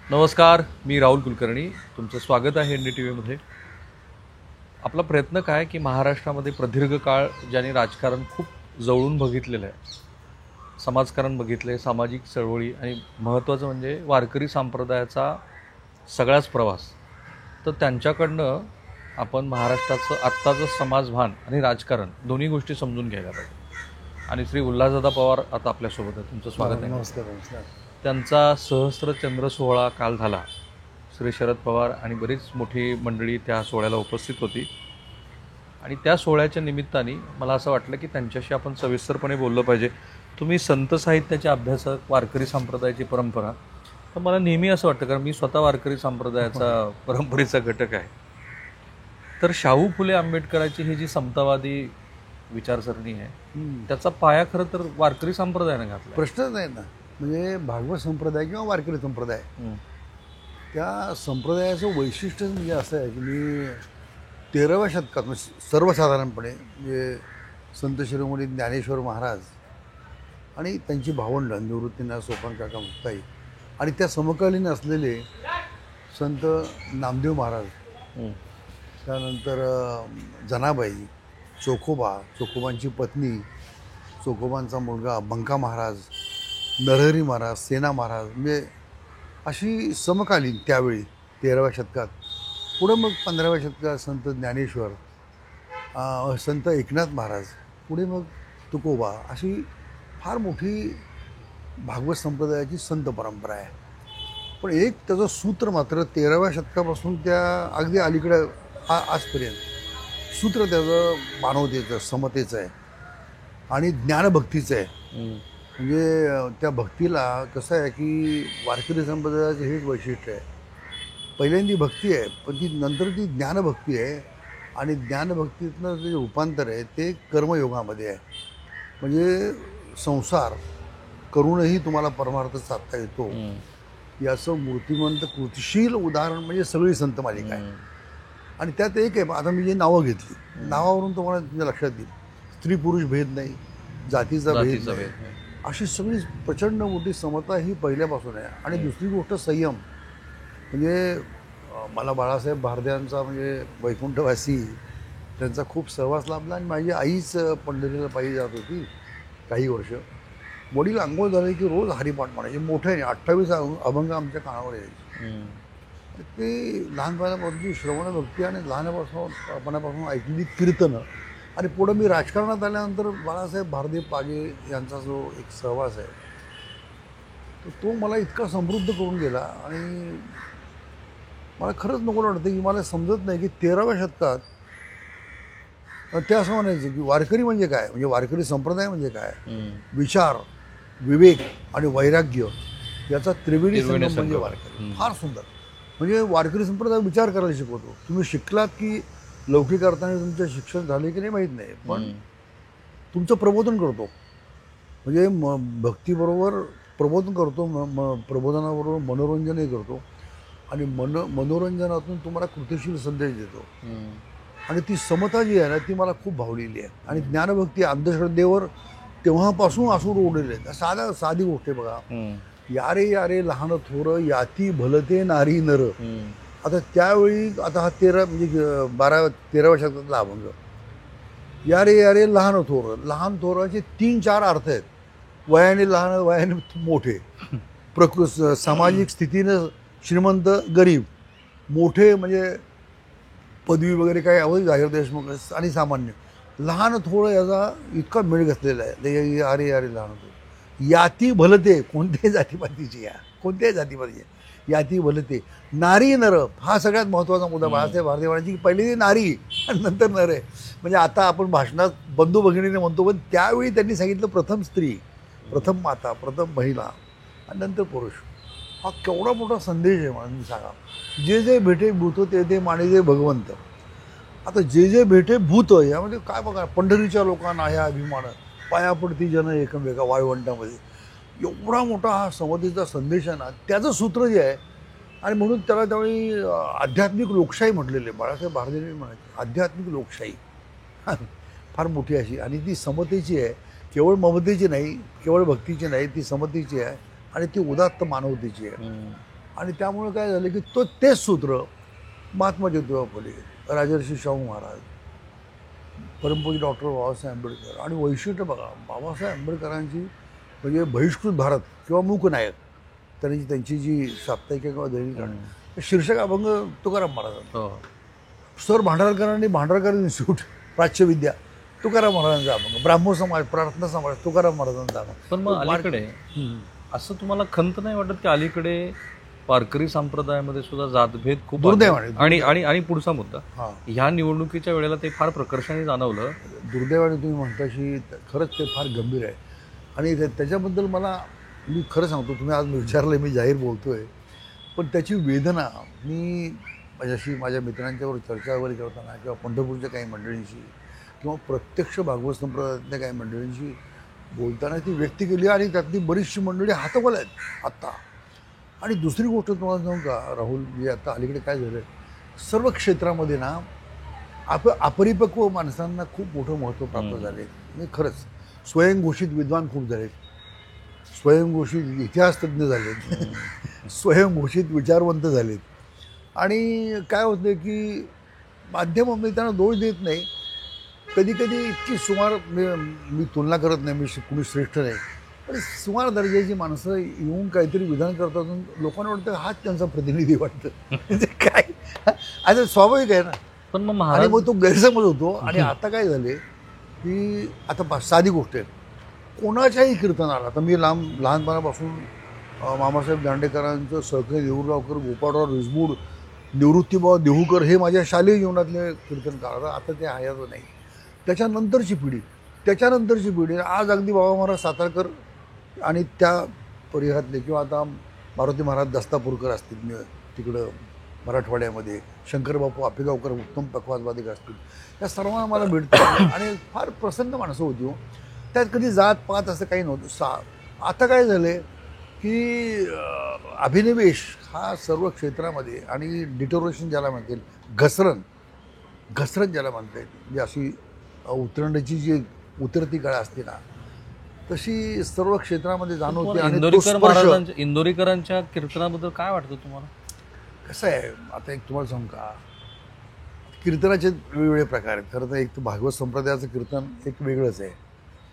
नमस्कार, मी राहुल कुलकर्णी. तुमचं स्वागत आहे NDTVमध्ये. आपला प्रयत्न काय की महाराष्ट्रामध्ये प्रदीर्घ काळ ज्यांनी राजकारण खूप जवळून बघितलेलं आहे, समाजकारण बघितलं आहे, सामाजिक चळवळी आणि महत्त्वाचं म्हणजे वारकरी संप्रदायाचा सगळाच प्रवास, तर त्यांच्याकडनं आपण महाराष्ट्राचं आत्ताचं समाजभान आणि राजकारण दोन्ही गोष्टी समजून घ्यायला पाहिजे. आणि श्री उल्हासदादा पवार आता आपल्यासोबत आहे. तुमचं स्वागत आहे. नमस्कार. नमस्कार. त्यांचा सहस्त्र चंद्र सोहळा काल झाला. श्री शरद पवार आणि बरीच मोठी मंडळी त्या सोहळ्याला उपस्थित होती. आणि त्या सोहळ्याच्या निमित्ताने मला असं वाटलं की त्यांच्याशी आपण सविस्तरपणे बोललं पाहिजे. तुम्ही संत साहित्याचे अभ्यासक, वारकरी संप्रदायाची परंपरा, तर मला नेहमी असं वाटतं, कारण मी स्वतः वारकरी संप्रदायाचा परंपरेचा घटक आहे, तर शाहू फुले आंबेडकरांची ही जी समतावादी विचारसरणी आहे त्याचा पाया खरं तर वारकरी संप्रदायाने घातला. प्रश्नच नाही ना. म्हणजे भागवत संप्रदाय किंवा वारकरी संप्रदाय, त्या संप्रदायाचं वैशिष्ट्य म्हणजे असं आहे की मी 13व्या शतकात सर्वसाधारणपणे म्हणजे संत शिरोमणी ज्ञानेश्वर महाराज आणि त्यांची भावंड निवृत्तीनाथ सोपान काका मुक्ताई आणि त्या समकालीन असलेले संत नामदेव महाराज, त्यानंतर जनाबाई, चोखोबांची पत्नी, चोखोबांचा मुलगा बंका महाराज, नरहरी महाराज, सेना महाराज, म्हणजे अशी समकालीन त्यावेळी 13व्या शतकात. पुढं मग 15व्या शतकात संत ज्ञानेश्वर, संत एकनाथ महाराज, पुढे मग तुकोबा, अशी फार मोठी भागवत संप्रदायाची संत परंपरा आहे. पण एक त्याचं सूत्र मात्र 13व्या शतकापासून त्या अगदी अलीकडे आजपर्यंत सूत्र त्याचं मानवतेचं, समतेचं आहे आणि ज्ञानभक्तीचं आहे. म्हणजे त्या भक्तीला कसं आहे की वारकरी संप्रदायाचं हेच वैशिष्ट्य आहे. पहिल्यांदी भक्ती आहे, पण ती नंतर ती ज्ञानभक्ती आहे आणि ज्ञानभक्तीतनं जे रूपांतर आहे ते कर्मयोगामध्ये आहे. म्हणजे संसार करूनही तुम्हाला परमार्थ साधता येतो याचं मूर्तिमंत कृतिशील उदाहरण म्हणजे सगळी संत मालिका आहे. आणि त्यात एक आहे, आता मी जे नावं घेतली, नावावरून तुम्हाला तुमच्या लक्षात येईल, स्त्री पुरुष भेद नाही, जातीचा भेद नाही, अशी सगळी प्रचंड मोठी समता ही पहिल्यापासून आहे. आणि दुसरी गोष्ट संयम. म्हणजे मला बाळासाहेब भारद्यांचा म्हणजे वैकुंठवासी त्यांचा खूप सहवास लाभला. आणि माझी आईच पंढरीला पायी जात होती काही वर्ष. वडील आंघोळ झाले की रोज हरिपाठ म्हणायचे, मोठे 28 अभंग आमच्या कानावर यायचे. ते लहानपणापासून श्रवण भक्ती आणि लहानपणापासून ऐकलेली कीर्तनं. आणि पुढं मी राजकारणात आल्यानंतर बाळासाहेब भारदे पागे यांचा जो एक सहवास आहे तर तो मला इतका समृद्ध करून गेला. आणि मला खरंच नको वाटतं की मला समजत नाही की 13व्या शतकात ते असं म्हणायचं की वारकरी म्हणजे काय, म्हणजे वारकरी संप्रदाय म्हणजे काय, विचार, विवेक आणि वैराग्य याचा त्रिवेणी संगम म्हणजे वारकरी. फार सुंदर. म्हणजे वारकरी संप्रदाय विचार करायला शिकवतो. तुम्ही शिकलात की लौकिक अर्थाने तुमचं शिक्षण झाले की नाही माहीत नाही, पण तुमचं प्रबोधन करतो. म्हणजे भक्तीबरोबर प्रबोधन करतो, प्रबोधनाबरोबर मनोरंजनही करतो. आणि मनोरंजनातून तुम्हाला कृतिशील संदेश देतो. आणि ती समता जी आहे ना ती मला खूप भावलेली आहे. आणि ज्ञानभक्ती अंधश्रद्धेवर तेव्हापासून असूर ओढलेले आहेत. साधी गोष्ट आहे बघा, यारे यारे लहान थोर याती भलते नारी नर. आता त्यावेळी आता हा 13व्या शतकातला अभंग, यारे यारे लहान थोर, लहान थोराचे 3-4 अर्थ आहेत. वयाने लहान, वयाने मोठे, सामाजिक स्थितीनं श्रीमंत, गरीब, मोठे म्हणजे पदवी वगैरे काय हवं, जाहीर देशमुख, आणि सामान्य. लहान थोडं याचा इतका मेळ घातलेला आहे. यारे यारे लहान थोर याती भलते, कोणत्याही जातीपातीची, कोणत्याही जातीपातीची याती भलते, नारी नर. हा सगळ्यात महत्त्वाचा मुद्दा बाळासाहेब भारदे म्हणायची की पहिली ती नारी आणि नंतर नर आहे. म्हणजे आता आपण भाषणात बंधू भगिनीने म्हणतो, पण त्यावेळी त्यांनी सांगितलं प्रथम स्त्री, प्रथम माता, प्रथम महिला आणि नंतर पुरुष. हा केवढा मोठा संदेश आहे म्हणून सांगा. जे जे भेटे भूत ते ते मानिजे भगवंत. आता जे जे भेटे भूत यामध्ये काय बघा, पंढरीच्या लोकांना ह्या अभिमान, पाया पडती जन एकमेका वाळवंटामध्ये, एवढा मोठा हा समतेचा संदेश आहे ना, त्याचं सूत्र जे आहे. आणि म्हणून त्याला त्यावेळी आध्यात्मिक लोकशाही म्हटलेले बाळासाहेब भारदेने म्हणायचे. आध्यात्मिक लोकशाही फार मोठी अशी, आणि ती समतेची आहे. केवळ ममतेची नाही, केवळ भक्तीची नाही, ती समतेची आहे आणि ती उदात्त मानवतेची आहे. आणि त्यामुळे काय झालं की तेच सूत्र महात्मा ज्योतिबा फुले, राजर्षी शाहू महाराज, परमपूज्य डॉक्टर बाबासाहेब आंबेडकर आणि वैशिष्ट्य बघा, बाबासाहेब आंबेडकरांची म्हणजे बहिष्कृत भारत किंवा मूकनायक त्यांची जी साप्ताहिक किंवा दैनिक आहे, शीर्षक अभंग तुकाराम महाराजांचा. सर भांडारकरांनी भांडारकर इन्स्टिट्यूट प्राच्यविद्या तुकाराम महाराजांचा अभंग, ब्राह्मण समाज, प्रार्थना समाज तुकाराम महाराजांचा अभंग. पण मग अलीकडे असं तुम्हाला खंत नाही वाटत की अलीकडे वारकरी संप्रदायामध्ये सुद्धा जातभेद खूप दुर्दैवाने आणि आणि आणि पुढचा मुद्दा, ह्या निवडणुकीच्या वेळेला ते फार प्रकर्षाने जाणवलं. दुर्दैवाने तुम्ही म्हणताशी खरंच ते फार गंभीर आहे. आणि त्याच्याबद्दल मी खरं सांगतो, तुम्ही आज विचारलं, मी जाहीर बोलतोय, पण त्याची वेदना मी माझ्या मित्रांच्यावर चर्चा वगैरे करताना किंवा पंढरपूरच्या काही मंडळींशी किंवा प्रत्यक्ष भागवत संप्रदायातल्या काही मंडळींशी बोलताना ती व्यक्त केली. आणि त्यातली बरीचशी मंडळी हातोबाला आहेत आत्ता. आणि दुसरी गोष्ट तुम्हाला सांगू का राहुल, म्हणजे आता अलीकडे काय झालं, सर्व क्षेत्रामध्ये ना अपरिपक्व माणसांना खूप मोठं महत्त्व प्राप्त झाले. म्हणजे खरंच स्वयंघोषित विद्वान खूप झालेत, स्वयंघोषित इतिहासतज्ञ झालेत, स्वयंघोषित विचारवंत झालेत. आणि काय होतं की माध्यमामध्ये त्यांना दोष देत नाही, कधी कधी इतकी सुमार, मी तुलना करत नाही, मी कुणी श्रेष्ठ नाही, पण सुमार दर्जाची माणसं येऊन काहीतरी विधान करतात, लोकांना वाटतं हाच त्यांचा प्रतिनिधी वाटतं. म्हणजे काय आता स्वाभाविक आहे ना. पण मग आणि मग तो गैरसमज होतो. आणि आता काय झाले की आता साधी गोष्ट आहे, कोणाच्याही कीर्तनाला, आता मी लहानपणापासून मामासाहेब दांडेकरांचं, सहकारी देऊळगावकर, गोपाळराव रिसबूड, निवृत्तीभाऊ देहूकर हे माझ्या शालेय जीवनातले कीर्तनकार. आता ते हयात नाही. त्याच्यानंतरची पिढी आज अगदी बाबा महाराज सातारकर आणि त्या परिघातले, किंवा आता मारुती महाराज दस्तापूरकर असतील तिकडं मराठवाड्यामध्ये, शंकरबापू आपेगावकर उत्तम पखवाजवादक असतील, या सर्वांना मला भेटतं. आणि फार प्रसन्न माणसं होती हो. त्यात कधी जात पात असं काही नव्हतं. आता काय झालं की अभिनिवेश हा सर्व क्षेत्रामध्ये, आणि डिटोरेशन ज्याला म्हणतील, घसरण ज्याला म्हणता येईल, म्हणजे अशी उतरण्याची जी उतरती काळ असते ना, तशी सर्व क्षेत्रामध्ये जाणवते. आणि इंदोरीकरांच्या कीर्तनाबद्दल काय वाटतं तुम्हाला? कसं आहे, आता एक तुम्हाला सांगू का, कीर्तनाचे वेगवेगळे प्रकार आहेत. खरं तर एक तर भागवत संप्रदायाचं कीर्तन एक वेगळंच आहे,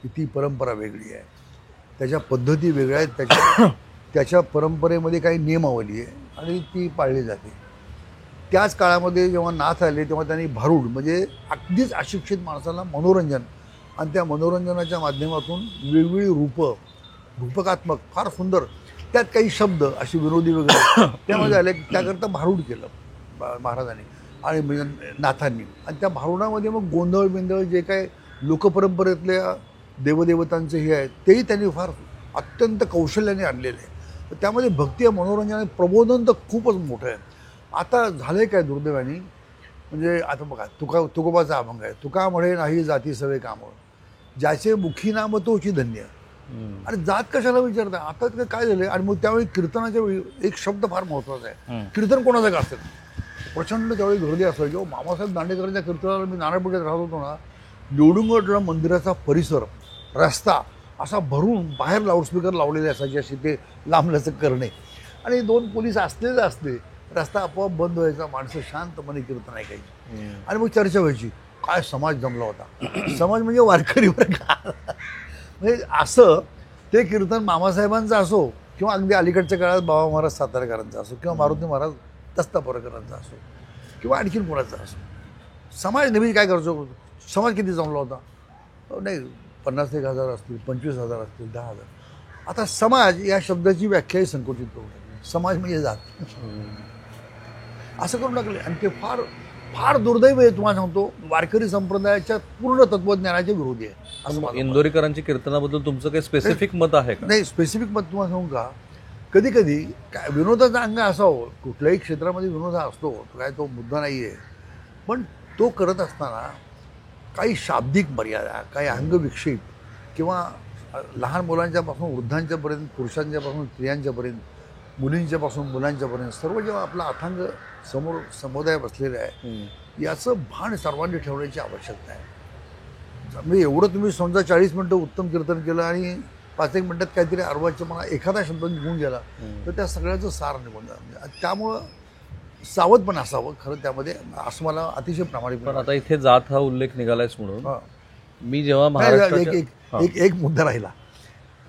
की ती परंपरा वेगळी आहे, त्याच्या पद्धती वेगळ्या आहेत, त्याच्या परंपरेमध्ये काही नियमावली आहे आणि ती पाळली जाते. त्याच काळामध्ये जेव्हा नाथ आले तेव्हा त्यांनी भारूड, म्हणजे अगदीच अशिक्षित माणसाला मनोरंजन, आणि त्या मनोरंजनाच्या माध्यमातून वेगवेगळी रूपकात्मक फार सुंदर, त्यात काही शब्द अशी विनोदी वगैरे त्यामध्ये आले. त्याकरता भारूड केलं महाराजांनी आणि नाथांनी. आणि त्या भारुडामध्ये मग गोंधळ जे काय लोकपरंपरेतल्या देवदेवतांचे हे आहेत तेही त्यांनी फार अत्यंत कौशल्याने आणलेले आहे. तर त्यामध्ये भक्ती, मनोरंजन आणि प्रबोधन तर खूपच मोठं आहे. आता झालंय काय दुर्दैवाने, म्हणजे आता बघा तुकोबाचा अभंग आहे, तुका म्हणे नाही जाती सवे कामं, ज्याचे मुखी नाम तोची धन्य. आणि जात कशाला विचारता, आता काय झालंय. आणि मग त्यावेळी कीर्तनाच्या वेळी एक शब्द फार महत्वाचा आहे, कीर्तन कोणाचं का असेल, प्रचंड त्यावेळी गर्दी असायची. जेव्हा मामासाहेब दांडेकरांच्या कीर्तनाला मी नानापेठेत राहत होतो ना, निवडुंगड मंदिराचा परिसर, रस्ता असा भरून बाहेर लाऊडस्पीकर लावलेले असायचे, असे ते लांबलचक करणे. आणि 2 पोलीस असले रस्ता आपोआप बंद व्हायचा, माणसं शांतपणे कीर्तन ऐकायची. आणि मग चर्चा व्हायची, काय समाज जमला होता. समाज म्हणजे वारकरीवर का, म्हणजे असं ते कीर्तन मामासाहेबांचं असो किंवा अगदी अलीकडच्या काळात बाबा महाराज सातारकरांचा असो किंवा मारुती महाराज दस्तापूरकरांचा असो किंवा आणखीन कोणाचा असो, समाज नेहमी काय करतो, समाज किती जमला होता, नाही 50,000 असतील, 25,000 असतील, 10,000. आता समाज या शब्दाची व्याख्याही संकुचित करून टाकली. समाज म्हणजे जात असं करून टाकले. आणि ते फार फार दुर्दैव आहे. तुम्हाला सांगतो, वारकरी संप्रदायाच्या पूर्ण तत्वज्ञानाच्या विरोधी आहे. असं इंदोरीकरांच्या कीर्तनाबद्दल तुमचं काही स्पेसिफिक मत आहे का? नाही, स्पेसिफिक मत तुम्हाला सांगू का, कधी कधी काय विनोदाचा अंग असावं, कुठल्याही क्षेत्रामध्ये विनोद हा असतो, काय तो मुद्दा नाही आहे, पण तो करत असताना काही शाब्दिक मर्यादा, काही अंगविक्षेप किंवा लहान मुलांच्यापासून वृद्धांच्यापर्यंत, पुरुषांच्यापासून स्त्रियांच्यापर्यंत, मुलींच्यापासून मुलांच्यापर्यंत सर्व जेव्हा आपला अथांग समोर समुदाय बसलेला आहे, याचं भान सर्वांनी ठेवण्याची आवश्यकता आहे. म्हणजे एवढं तुम्ही समजा 40 मिनटं उत्तम कीर्तन केलं आणि 5-1 मिनिटात काहीतरी अर्वाच्य मला एखादा शब्द निघून गेला तर त्या सगळ्याचं सार निघून जातं. त्यामुळं सावध पण असावं खरं त्यामध्ये, असं मला अतिशय प्रामाणिक. पण आता इथे जात हा उल्लेख निघालायच म्हणून हां. मी जेव्हा नाही, महाराष्ट्राच्या एक मुद्दा राहिला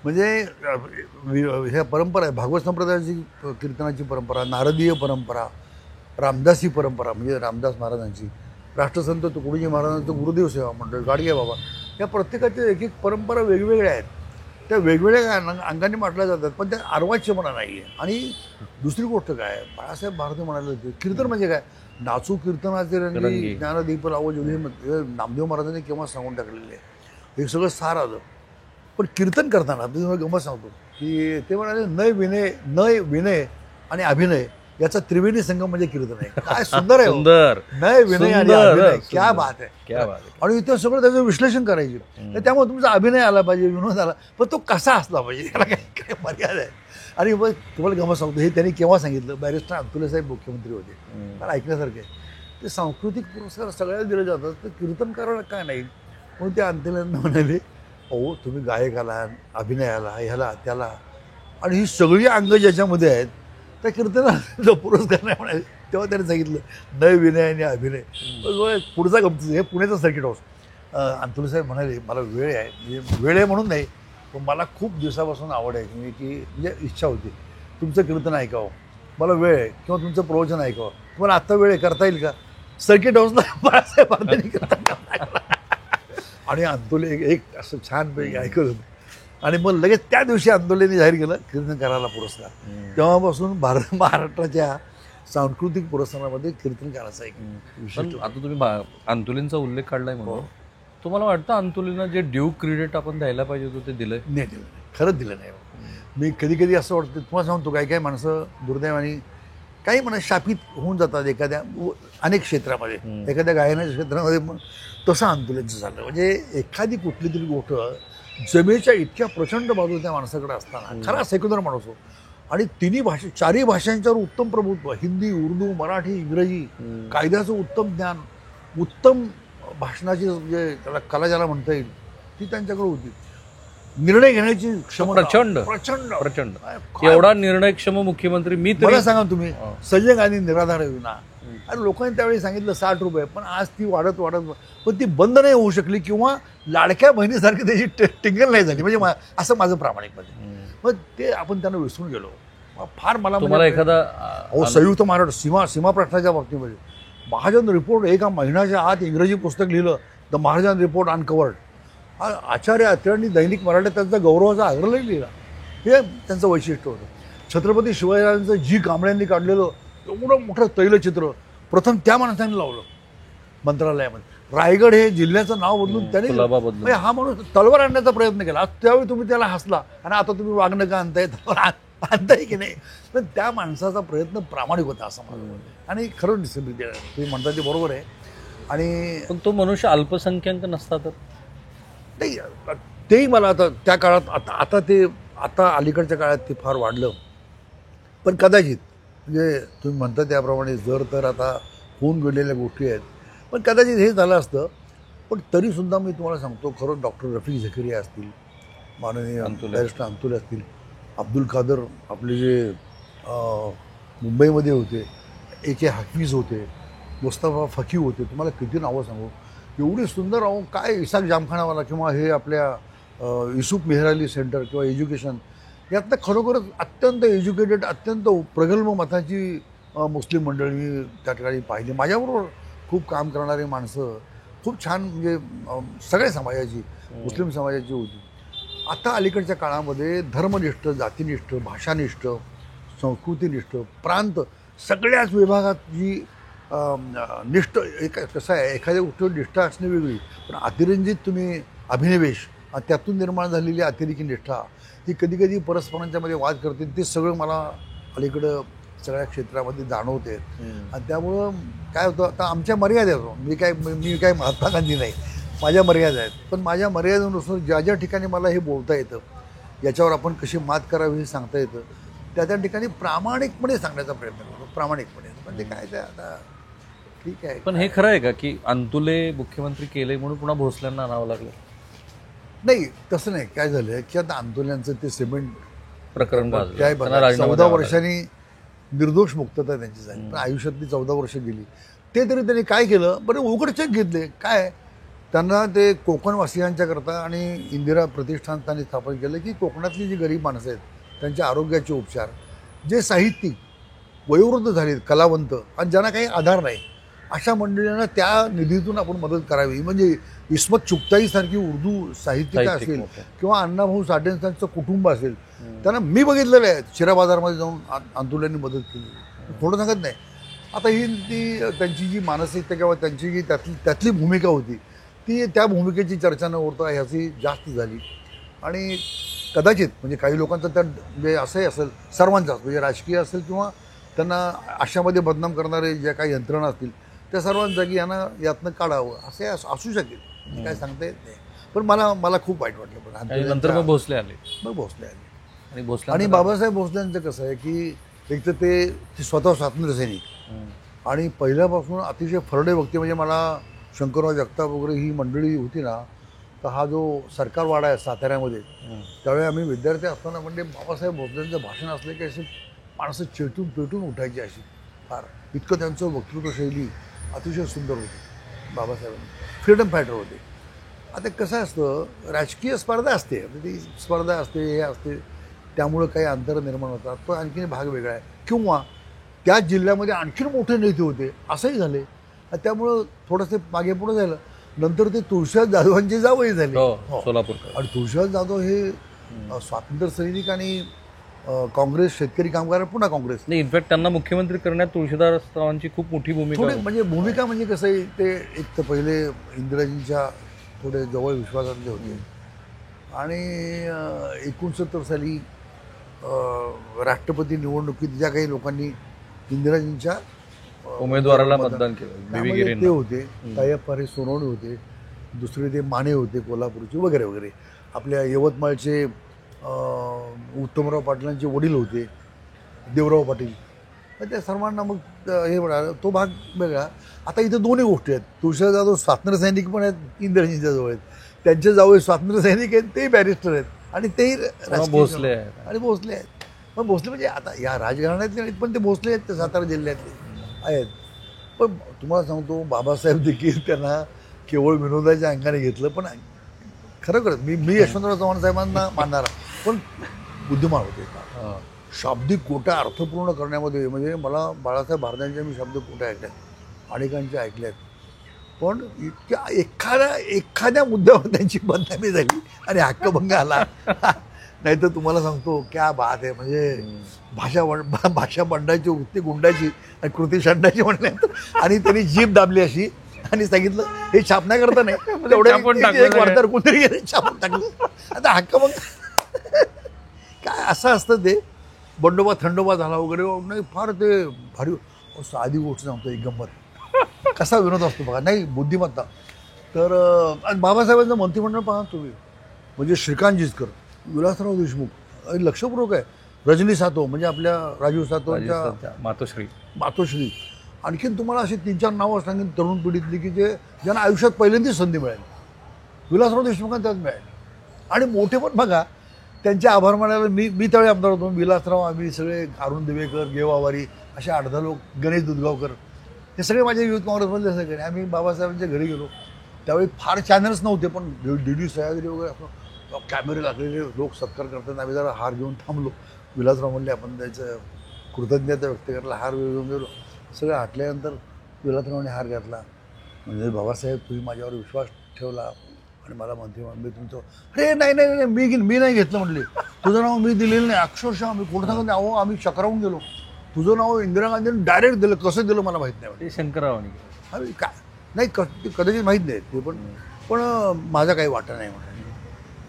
म्हणजे ह्या परंपरा आहे, भागवत संप्रदायाची कीर्तनाची परंपरा, नारदीय परंपरा, रामदासी परंपरा म्हणजे रामदास महाराजांची, राष्ट्रसंत तुकडोजी महाराजांचं गुरुदेव सेवा मंडळ, गाडगे बाबा, या प्रत्येकाच्या एक एक परंपरा वेगवेगळ्या आहेत. त्या वेगवेगळ्या अंगाने मांडल्या जातात पण त्या अर्वाच्यपणा नाही आहे. आणि दुसरी गोष्ट काय, बाळासाहेब भारती म्हणाले होते कीर्तन म्हणजे काय, नाचू कीर्तनाचे रंगी ज्ञानदीप लावो जुने नामदेव महाराजांनी केव्हा सांगून टाकलेले आहे. हे सगळं सार आलं. पण कीर्तन करताना मी तुम्हाला गमत सांगतो की ते म्हणाले नय विनय आणि अभिनय याचा त्रिवेणी संगम म्हणजे कीर्तन आहे. काय सुंदर आहे, सुंदर, नय विनय आणि अभिनय, क्या बात आहे, क्या बात आहे. आणि इथे सगळं त्याचं विश्लेषण करायचे. त्यामुळे तुमचा अभिनय आला पाहिजे, विनोद आला, पण तो कसा असला पाहिजे, त्याला काय मर्यादा आहे. आणि मग तुम्हाला गमत सांगतो, हे त्यांनी केव्हा सांगितलं, बॅरिस्टर अंतुले साहेब मुख्यमंत्री होते, मला ऐकण्यासारखे. ते सांस्कृतिक पुरस्कार सगळ्याला दिले जातात, तर कीर्तनकाराला काय नाही. म्हणून ते अंतुल्यांना म्हणाले, अहो तुम्ही गायक आला, अभिनय आला, ह्याला त्याला, आणि ही सगळी अंग ज्याच्यामध्ये आहेत त्या कीर्तनाला पुरस्कार नाही म्हणाले. तेव्हा त्याने सांगितलं नय विनय आणि अभिनय. पुढचा गमती, हे पुण्याचा सर्किट हाऊस. अंतुले साहेब म्हणाले, मला वेळ आहे, म्हणजे वेळ आहे म्हणून नाही, पण मला खूप दिवसापासून आवड आहे म्हणजे इच्छा होती तुमचं कीर्तन ऐकावं, मला वेळ आहे, किंवा तुमचं प्रवचन ऐकावं, तुम्हाला आत्ता वेळ आहे, करता येईल का. सर्किट हाऊसला बाळासाहेब भारतींनी कीर्तन आणि अंतुले एक असं छानपैकी ऐकत होते. आणि मग लगेच त्या दिवशी अंतुलेने जाहीर केलं कीर्तन करायला पुरस्कार. तेव्हापासून महाराष्ट्राच्या सांस्कृतिक पुरस्कारामध्ये कीर्तन करायचा एक विशेष. आता तुम्ही अंतुलींचा उल्लेख काढलाय म्हणून तुम्हाला वाटतं अंतुलींना जे ड्यू क्रेडिट आपण द्यायला पाहिजे होतं ते दिलंय? नाही दिलं, खरंच दिलं नाही. मी कधी असं वाटतं, तुम्हाला सांगतो, काही माणसं दुर्दैवाने काही म्हणा शापित होऊन जातात एखाद्या अनेक क्षेत्रामध्ये, एखाद्या गायनाच्या क्षेत्रामध्ये. मग तसं अंतुलेंचं झालं. म्हणजे एखादी कुठली तरी गोष्ट जमेच्या इतक्या प्रचंड बाजू त्या माणसाकडे असताना, खरा सेक्युलर माणूस हो, आणि चारही भाषांच्यावर उत्तम प्रभुत्व, हिंदी, उर्दू, मराठी, इंग्रजी, कायद्याचं उत्तम ज्ञान, उत्तम भाषणाची म्हणजे त्याला कला ज्याला म्हणता येईल ती त्यांच्याकडे होती. निर्णय घेण्याची क्षमता प्रचंड प्रचंड प्रचंड. एवढा निर्णयक्षम मुख्यमंत्री मी मला सांगा तुम्ही, संजय गांधी निराधार योजना, आणि लोकांनी त्यावेळी सांगितलं 60 रुपये, पण आज ती वाढत पण ती बंद नाही होऊ शकली, किंवा लाडक्या बहिणीसारखी त्याची टिंगल नाही झाली. म्हणजे असं माझं प्रामाणिक मत. मग ते आपण त्यांना विसरून गेलो. फार मला एखादा संयुक्त महाराष्ट्र सीमा प्रश्नाच्या बाबतीमध्ये महाजन रिपोर्ट एका महिन्याच्या आत इंग्रजी पुस्तक लिहिलं, द महाजन रिपोर्ट अनकवर्ड. आचार्य अत्र्यांनी दैनिक मराठीत त्यांचा गौरवाचा आग्रह लिहिला. हे त्यांचं वैशिष्ट्य होतं. छत्रपती शिवाजीराजांचं जी कांबळ्यांनी काढलेलं एवढं मोठं तैलचित्र प्रथम त्या माणसाने लावलं मंत्रालयामध्ये. रायगड हे जिल्ह्याचं नाव बदलून त्याने, हा माणूस तलवार आणण्याचा प्रयत्न केला. त्यावेळी तुम्ही त्याला हसला, आणि आता तुम्ही वागणं का आणताय, आणताय की नाही. पण त्या माणसाचा प्रयत्न प्रामाणिक होता असं मला. आणि खरं डिसिप्लिन तुम्ही म्हणता ते बरोबर आहे. आणि पण तो मनुष्य अल्पसंख्याक नसता तर नाही, तेही मला आता त्या काळात आता अलीकडच्या काळात ते फार वाढलं. पण कदाचित म्हणजे तुम्ही म्हणता त्याप्रमाणे जर तर आता होऊन गेलेल्या गोष्टी आहेत, पण कदाचित हे झालं असतं. पण तरीसुद्धा मी तुम्हाला सांगतो, खरं डॉक्टर रफिक झकेरिया असतील, माननीय बॅरिस्टर अंतुले असतील, अब्दुल कादर आपले जे मुंबईमध्ये होते, AK हाफिज होते, मुस्तफा फकी होते, तुम्हाला किती नावं सांगू, एवढी सुंदर. काय इसाक जामखानावाला, किंवा हे आपल्या युसुफ मेहराली सेंटर किंवा एज्युकेशन, यातनं खरोखरच अत्यंत एज्युकेटेड, अत्यंत प्रगल्भ मताची मुस्लिम मंडळी त्या ठिकाणी पाहिली. माझ्याबरोबर खूप काम करणारी माणसं, खूप छान, म्हणजे सगळ्या समाजाची, मुस्लिम समाजाची होती. आता अलीकडच्या काळामध्ये धर्मनिष्ठ, जातीनिष्ठ, भाषानिष्ठ, संस्कृतीनिष्ठ, प्रांत, सगळ्याच विभागात जी निष्ठ, कसं आहे, एखाद्या गोष्टीवर निष्ठा असणे वेगळी, पण अतिरंजित तुम्ही अभिनिवेश, त्यातून निर्माण झालेली अतिरेकी निष्ठा, ही कधी कधी परस्परांच्यामध्ये वाद करते. ते सगळं मला अलीकडं सगळ्या क्षेत्रामध्ये जाणवते. आणि त्यामुळं काय होतं, आता आमच्या मर्यादा येतो, मी काय महात्मा गांधी नाही, माझ्या मर्यादा आहेत. पण माझ्या मर्यादेनुसार ज्या ठिकाणी मला हे बोलता येतं, याच्यावर आपण कशी मात करावी हे सांगता येतं, त्या ठिकाणी प्रामाणिकपणे सांगण्याचा प्रयत्न करतो, प्रामाणिकपणे. पण ते काय ते आता ठीक आहे. पण हे खरं आहे का की अंतुले मुख्यमंत्री केले म्हणून पुन्हा भोसल्यांना आणावं लागलं? नाही तसं नाही. काय झालं की आता आंदोलनाचं ते सिमेंट प्रकरण गाजलं. काय त्यांना बघा राजीनामा 14 द्यावा लागला. वर्षांनी निर्दोष मुक्तता त्यांची झाली, पण आयुष्यातली 14 वर्ष गेली. ते तरी त्यांनी काय केलं, बरं उघड चेक घेतले. काय त्यांना ते कोकणवासियांच्या करता आणि इंदिरा प्रतिष्ठान त्यांनी स्थापन केलं की कोकणातली जी गरीब माणसं आहेत त्यांच्या आरोग्याचे उपचार, जे साहित्यिक वयोवृद्ध झालेत, कलावंत आणि ज्यांना काही आधार नाही, अशा मंडळींना त्या निधीतून आपण मदत करावी. म्हणजे इस्मत चुगताईसारखी उर्दू साहित्यिक असेल मोठे. किंवा अण्णाभाऊ साठेंचं कुटुंब असेल, त्यांना मी बघितलेलं आहे शिरा बाजारमध्ये जाऊन आंदोलनांनी मदत केली. थोडं सांगत नाही. आता ही ती त्यांची जी मानसिकता किंवा त्यांची जी त्यातली भूमिका होती, ती त्या भूमिकेची चर्चा न होता ह्याची जास्त झाली. आणि कदाचित म्हणजे काही लोकांचं त्या म्हणजे असंही असेल, सर्वांचाच म्हणजे राजकीय असेल किंवा त्यांना अशामध्ये बदनाम करणारे ज्या काही यंत्रणा असतील त्या सर्वांचा की यांना यातनं काढावं असे असू शकेल. म्हणजे काय सांगता येत नाही. पण मला खूप वाईट वाटलं. आणि पण नंतर मग भोसले आले मग भोसले आले. आणि भोसले आणि बाबासाहेब भोसलेंचं कसं आहे की एक तर ते स्वतः स्वातंत्र्य सैनिक आणि पहिल्यापासून अतिशय फरडे व्यक्ती. म्हणजे मला शंकरराव जगताप वगैरे ही मंडळी होती ना, तर हा जो सरकारवाडा आहे साताऱ्यामध्ये, त्यावेळी आम्ही विद्यार्थी असताना म्हणजे बाबासाहेब भोसलेंचं भाषण असले की असे माणसं चेटून पेटून उठायची अशी. फार इतकं त्यांचं वक्तृत्व शैली अतिशय सुंदर होती. बाबासाहेबांनी फ्रीडम फायटर होते. आता कसं असतं, राजकीय स्पर्धा असते, ती स्पर्धा असते, हे असते, त्यामुळं काही अंतर निर्माण होतात. पण आणखीन भाग वेगळा आहे. किंवा त्याच जिल्ह्यामध्ये आणखीन मोठे नेते होते असंही झाले. त्यामुळं थोडंसं मागे पुढे झालं. नंतर ते तुळशीदास जाधवांचे जावई झाले. सोलापूर. आणि तुळशीदास जाधव हे स्वातंत्र्य सैनिक आणि काँग्रेस, शेतकरी कामगार, पुन्हा काँग्रेस. नाही, इनफॅक्ट त्यांना मुख्यमंत्री करण्यात तुळशीदासरावांची खूप मोठी भूमिका थोडे म्हणजे भूमिका म्हणजे कसं आहे, ते एक तर पहिले इंदिराजींच्या थोडे जवळ विश्वासातले होते. आणि 69 साली राष्ट्रपती निवडणुकीत ज्या काही लोकांनी इंदिराजींच्या उमेदवाराला मतदान केलं, त्यामध्ये ते होते. तायप्पारे सोनवणे होते, दुसरे ते माने होते कोल्हापूरचे वगैरे वगैरे. आपल्या यवतमाळचे उत्तमराव पाटलांचे वडील होते देवराव पाटील. तर त्या सर्वांना मग हे म्हणाल तो भाग वेगळा. आता इथे दोन्ही गोष्टी आहेत. तुळशीदास जाधव स्वातंत्र्य सैनिक पण आहेत, इंदिराजींच्या जवळ आहेत. त्यांचे जावई स्वातंत्र्य सैनिक आहेत, तेही बॅरिस्टर आहेत आणि तेही भोसले आहेत. आणि भोसले आहेत. पण भोसले म्हणजे आता या राजघराण्यातले नाहीत, पण ते भोसले आहेत, ते सातारा जिल्ह्यातले आहेत. पण तुम्हाला सांगतो, बाबासाहेब देखील त्यांना केवळ विनोदाच्या अंगाने घेतलं. पण खरोखरच मी यशवंतराव चव्हाण साहेबांना मानणारा, पण बुद्धिमान होते. शाब्दिक कोट्या अर्थपूर्ण करण्यामध्ये म्हणजे मला बाळासाहेब भारद्यांच्या मी शब्द कोट्या ऐकल्यात, अनेकांच्या ऐकल्यात. पण इतक्या एखाद्या मुद्द्यावर त्यांची बदनामी झाली आणि हक्कभंग आला. नाही तर तुम्हाला सांगतो क्या बात आहे. म्हणजे भाषा बंडायची, वृत्ती गुंडायची आणि कृती शंडायची म्हणण्यात. आणि त्यांनी जीभ दाबली अशी आणि सांगितलं हे छापण्याकरता नाही, एक वार्ताहर कोणतरी गेले छापून टाकलं. आता हक्कभंग काय असं असतं ते. बंडोबा थंडोबा झाला वगैरे नाही, फार ते भारी. साधी गोष्ट सांगतो, एक गंमत कसा विनोद असतो बघा. नाही बुद्धिमत्ता. तर बाबासाहेबांचं मंत्रिमंडळ पाहा तुम्ही. म्हणजे श्रीकांत जिचकर, विलासराव देशमुख, लक्षपूर्वक आहे. रजनी सातव म्हणजे आपल्या राजीव सातवच्या मातोश्री. आणखीन तुम्हाला अशी 3-4 नावं सांगेन तरुण पिढीतली की ज्यांना आयुष्यात पहिल्यांदाच संधी मिळाली. विलासराव देशमुखांना त्यात मिळाली. आणि मोठे पण बघा, त्यांचे आभार मानायला मी त्यावेळी आमदार होतो. विलासराव, आम्ही सगळे, अरुण दिवेकर, गेवावारी, असे 8-10 लोक, गणेश दुधगावकर, हे सगळे माझे युथ काँग्रेसमधले सगळे. आम्ही बाबासाहेबांच्या घरी गेलो. त्यावेळी फार चॅनल्स नव्हते, पण DD सह्याद्री वगैरे असं कॅमेरे लागलेले, लोक सत्कार करतात. आम्ही जरा हार घेऊन थांबलो. विलासराव म्हणले आपण त्याचं कृतज्ञता व्यक्त करायला हार घेऊन गेलो. सगळं हटल्यानंतर विलासरावने हार घातला. म्हणजे बाबासाहेब, तुम्ही माझ्यावर विश्वास ठेवला आणि मला मी तुमचं, अरे नाही मी नाही घेतलं म्हणले. तुझं नाव मी दिलेलं नाही. अक्षरशः आम्ही कोण सांगत नाही, अहो आम्ही चक्रावून गेलो. तुझं नाव इंदिरा गांधींनी डायरेक्ट दिलं, कसं दिलं मला माहीत नाही. शंकररावांनी आम्ही काय नाही कदाचित माहीत नाही ते. पण माझा काही वाटा नाही म्हणाले.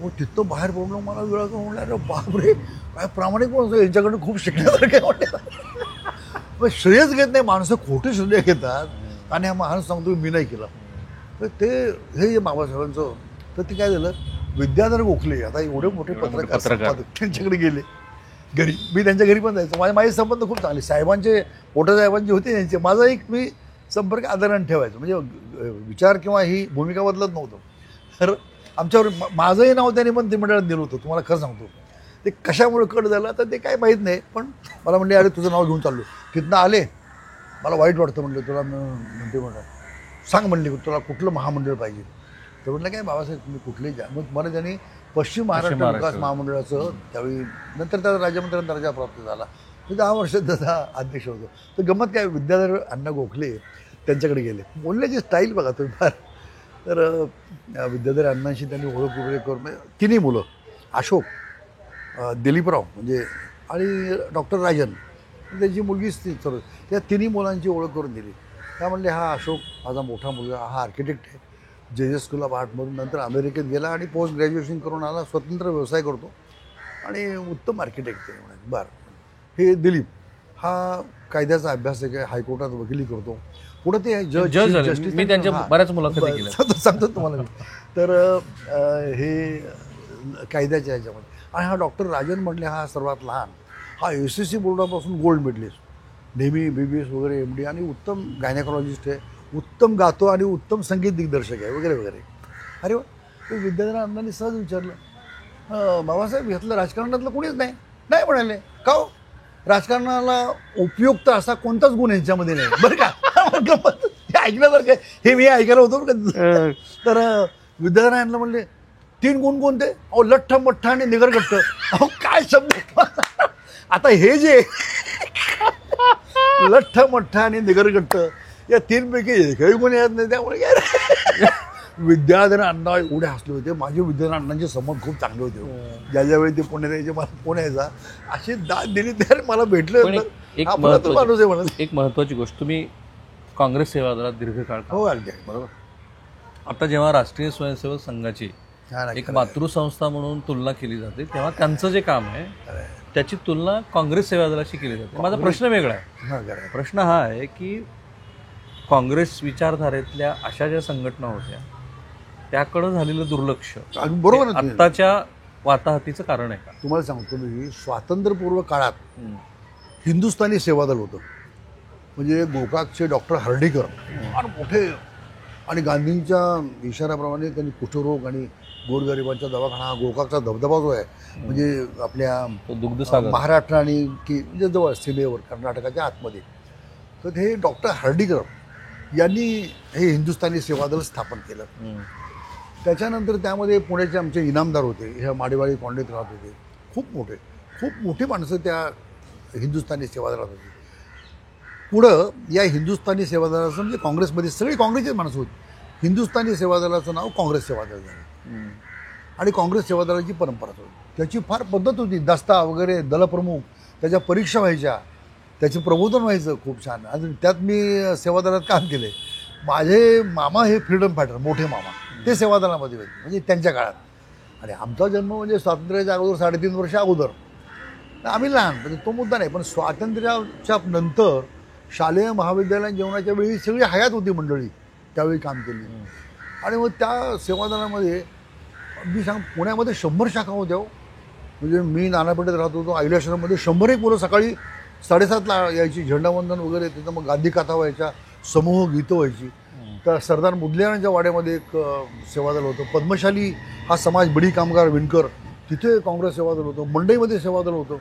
मग तिथं बाहेर पडलो. मला वेळा म्हणलं, अरे बापरे काय प्रामाणिक माणसं, यांच्याकडनं खूप शिकण्यासारखं वाटतं. मग श्रेयच घेत नाही माणसं, खोटे श्रेय घेतात आणि हा माणूस सांगतो मी नाही केला. तर ते हे जे बाबासाहेबांचं, तर ते काय झालं, विद्याधर गोखले आता एवढे मोठे पत्रकार त्यांच्याकडे गेले घरी. मी त्यांच्या घरी पण जायचो. माझे संबंध खूप चांगले. साहेबांचे, साहेबांचे होते त्यांचे. माझा एक मी संपर्क आदराने ठेवायचो. म्हणजे विचार किंवा ही भूमिका बदलत नव्हतं. तर आमच्यावर माझंही नाव त्यांनी पण ते मंडळात दिलं होतं. तुम्हाला खरं सांगतो, ते कशामुळे कट झालं तर ते काय माहीत नाही. पण मला म्हणले अरे तुझं नाव घेऊन चाललो. तिथनं आले, मला वाईट वाटतं म्हणलं तुला म्हणते म्हणलं सांग म्हणले तुला कुठलं महामंडळ पाहिजे. तर म्हटलं काय बाबासाहेब तुम्ही कुठलेही द्या. मग मला त्यांनी पश्चिम महाराष्ट्र विकास महामंडळाचं त्यावेळी नंतर त्याचा राज्यमंत्र्यांना दर्जा प्राप्त झाला. मी 10 वर्ष त्याचा अध्यक्ष होतो. तर गंमत काय, विद्याधर अण्णा गोखले त्यांच्याकडे गेले. बोलण्याची स्टाईल बघा तुम्ही फार. तर विद्याधर अण्णांशी त्यांनी ओळख वगैरे करून तिन्ही मुलं अशोक, दिलीपराव म्हणजे आणि डॉक्टर राजन त्यांची मुलगीच ती सर्व त्या तिन्ही मुलांची ओळख करून दिली. त्या म्हणले हा अशोक माझा मोठा मुलगा, हा आर्किटेक्ट आहे, जे स्कूल ऑफ आर्टमधून नंतर अमेरिकेत गेला आणि पोस्ट ग्रॅज्युएशन करून आला, स्वतंत्र व्यवसाय करतो आणि उत्तम आर्किटेक्ट आहे म्हणे. बरं, हे दिलीप हा कायद्याचा अभ्यास आहे, हायकोर्टात वकिली करतो. पुढे ते जज झाले. मी त्यांच्या बऱ्याच मुलाखती केल्या, सांगतो तुम्हाला. तर हे कायद्याच्या ह्याच्यामध्ये. आणि हा डॉक्टर राजन म्हणले हा सर्वात लहान, हा SSC बोर्डापासून गोल्ड मेडलिस्ट, नेहमी BBS वगैरे MD आणि उत्तम गायनेकॉलॉजिस्ट आहे, उत्तम गातो आणि उत्तम संगीत दिग्दर्शक आहे वगैरे वगैरे. अरे वा. तर विद्याधर अण्णांनी सहज विचारलं बाबासाहेब यातलं राजकारणातलं कोणीच नाही. नाही म्हणाले. का हो? राजकारणाला उपयुक्त असा कोणताच गुण यांच्यामध्ये नाही बरं का. हे ऐकण्यासारखं हे मी ऐकायला होतो बरं का. तर विद्याधर अण्णा म्हणले 3 गुण कोणते? अहो लठ्ठ मठ्ठ आणि निगरगट्ट. अहो काय शब्द. आता हे जे लठ्ठ मठ्ठ आणि निगरगट्ट या 3 पैकी एकही गुण येत नाही. त्यामुळे काय विद्याधर अण्णा एवढे हसले होते. माझे विद्याधर अण्णांचे संबंध खूप चांगले होते. ज्या ज्यावेळी ते पुण्यात यायचे मला फोन यायचा, अशी दाद दिली तर मला भेटलं. एक महत्वाची गोष्ट, तुम्ही काँग्रेस सेवादलात दीर्घकाळ. हो अगदी बरोबर. आता जेव्हा राष्ट्रीय स्वयंसेवक संघाची एक मातृसंस्था म्हणून तुलना केली जाते, तेव्हा त्यांचं जे काम आहे त्याची तुलना काँग्रेस सेवादलाशी केली जाते. माझा प्रश्न वेगळा आहे. प्रश्न हा आहे की काँग्रेस विचारधारेतल्या अशा ज्या संघटना होत्या त्याकडं झालेलं दुर्लक्ष बरोबर आत्ताच्या वाताहतीचं कारण आहे का? तुम्हाला सांगतो मी, स्वातंत्र्यपूर्व काळात हिंदुस्थानी सेवादल होतं. म्हणजे गोकाकचे डॉक्टर हर्डीकर फार मोठे आणि गांधींच्या इशाऱ्याप्रमाणे त्यांनी कुष्ठरोग आणि गोरगरिबांचा दवाखाना, हा गोकाकचा धबधबा जो आहे म्हणजे आपल्या दुग्धसागर महाराष्ट्र आणि की म्हणजे जवळ सीमेवर कर्नाटकाच्या आतमध्ये. तर हे डॉक्टर हर्डीकर यांनी हे हिंदुस्थानी सेवादल स्थापन केलं. त्याच्यानंतर त्यामध्ये पुण्याचे आमचे इनामदार होते, ह्या माडेवाडी कॉलनीत राहत होते, खूप मोठी माणसं त्या हिंदुस्थानी सेवादलात होती. पुढं या हिंदुस्थानी सेवादलाचं म्हणजे काँग्रेसमध्ये सगळी काँग्रेसचीच माणसं होती. हिंदुस्थानी सेवादलाचं नाव काँग्रेस सेवादल झालं आणि काँग्रेस सेवादलाची परंपरा होती. त्याची फार पद्धत होती, दस्ता वगैरे, दलप्रमुख, त्याच्या परीक्षा व्हायच्या, त्याचं प्रबोधन व्हायचं खूप छान. आणि त्यात मी सेवादलात काम केले. माझे मामा हे फ्रीडम फायटर, मोठे मामा, ते सेवादलामध्ये होते म्हणजे त्यांच्या काळात. आणि आमचा जन्म म्हणजे स्वातंत्र्याच्या अगोदर 3.5 वर्ष अगोदर. आम्ही लहान म्हणजे तो मुद्दा नाही. पण स्वातंत्र्याच्या नंतर शालेय महाविद्यालयीन जीवनाच्या वेळी सगळी हयात होती मंडळी त्यावेळी काम केली. आणि मग त्या सेवादलामध्ये मी पुण्यामध्ये 100 शाखा होत्या. म्हणजे मी नानापेठेत राहत होतो, आईलाश्रममध्ये 100 मुलं सकाळी 7:30ला यायची, झेंडावंदन वगैरे. तिथं मग गांधी कथा व्हायच्या, समूह गीतं व्हायची. तर सरदार मुदलियारांच्या वाड्यामध्ये एक सेवादल होतं. पद्मशाली हा समाज, बिडी कामगार, विणकर, तिथे काँग्रेस सेवादल होतं. मंडईमध्ये सेवादल होतं.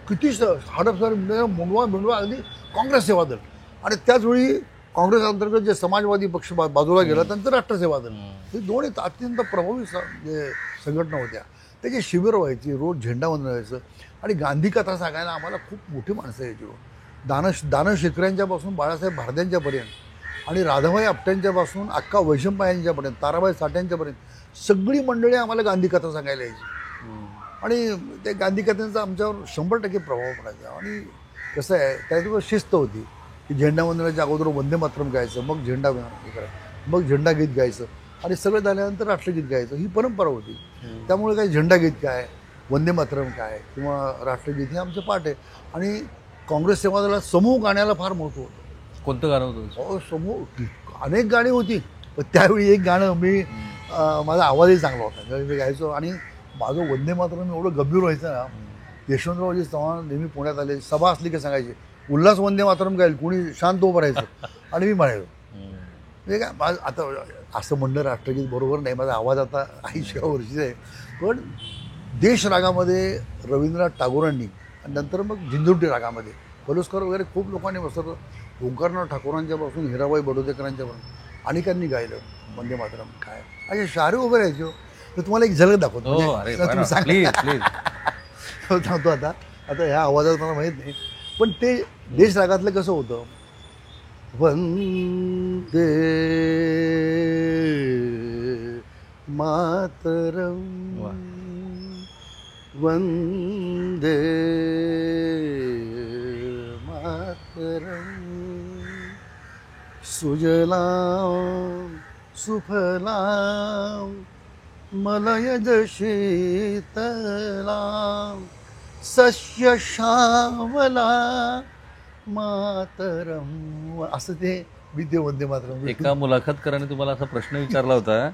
किती हडपसर मुंडवा अगदी काँग्रेस सेवादल. आणि त्याचवेळी काँग्रेस अंतर्गत जे समाजवादी पक्ष बाजूला गेला त्यांचं राष्ट्र सेवादल. हे दोन्ही अत्यंत प्रभावी संघटना होत्या. त्याची शिबिरं व्हायची, रोज झेंडावंदन व्हायचं. आणि गांधी कथा सांगायला आम्हाला खूप मोठी माणसं यायची. दान शेखऱ्यांच्यापासून बाळासाहेब भारद्यांच्यापर्यंत आणि राधाबाई आपट्यांच्यापासून अक्का वैशंपा यांच्यापर्यंत, ताराबाई साठ्यांच्यापर्यंत सगळी मंडळी आम्हाला गांधी कथा सांगायला यायची. आणि त्या गांधी कथेचा आमच्यावर 100% प्रभाव पडायचा. आणि कसं आहे, त्याच्यावर शिस्त होती की झेंडावंदनाच्या अगोदर वंदे मातरम गायचं, मग झेंडा करायचं, मग झेंडा गीत गायचं आणि सगळं झाल्यानंतर राष्ट्रगीत गायचं, ही परंपरा होती. त्यामुळे काही झेंडा गीत काय, वंदे मातरम काय किंवा राष्ट्रगीत हे आमचं पाठ आहे. आणि काँग्रेस सेवादलात समूह गाण्याला फार महत्त्व होतं. कोणतं गाणं होतं? हो, समूह अनेक गाणी होती. पण त्यावेळी एक गाणं मी माझा आवाजही चांगला होता, मी गायचो. आणि माझं वंदे मातरम एवढं गंभीर व्हायचं ना, यशवंतरावजी चव्हाण नेहमी पुण्यात आले, सभा असली की सांगायचे उल्हास वंदे मातरम गाईल, कोणी शांत उभं राहायचं आणि मी म्हणायचो. म्हणजे काय आता असं म्हणणं राष्ट्रगीत बरोबर नाही, माझा आवाज आता 80 वर्षीचा आहे, पण देश रागामध्ये रवींद्रनाथ टागोरांनी आणि नंतर मग झिंझुर्टी रागामध्ये पलुस्कर वगैरे खूप लोकांनी बसवलं, ओंकारनाथ ठाकूरांच्यापासून हिराबाई बडोदेकरांच्यापासून अनेकांनी गायलं वंदे मातरम. काय असे शारे उभे राहायचो. तर तुम्हाला एक झलक दाखवतो, तुम्ही सांगतो आता ह्या आवाजात मला माहीत नाही, पण ते देश रागातलं कसं होतं, वंदे मातरम वंदे मातरम सुजलाम सुफलाम मलयज शीतलाम सस्य श्यामला मातरम, असं ते विद्ये वंदे मातरम. एका मुलाखतकाराने तुम्हाला असा प्रश्न विचारला होता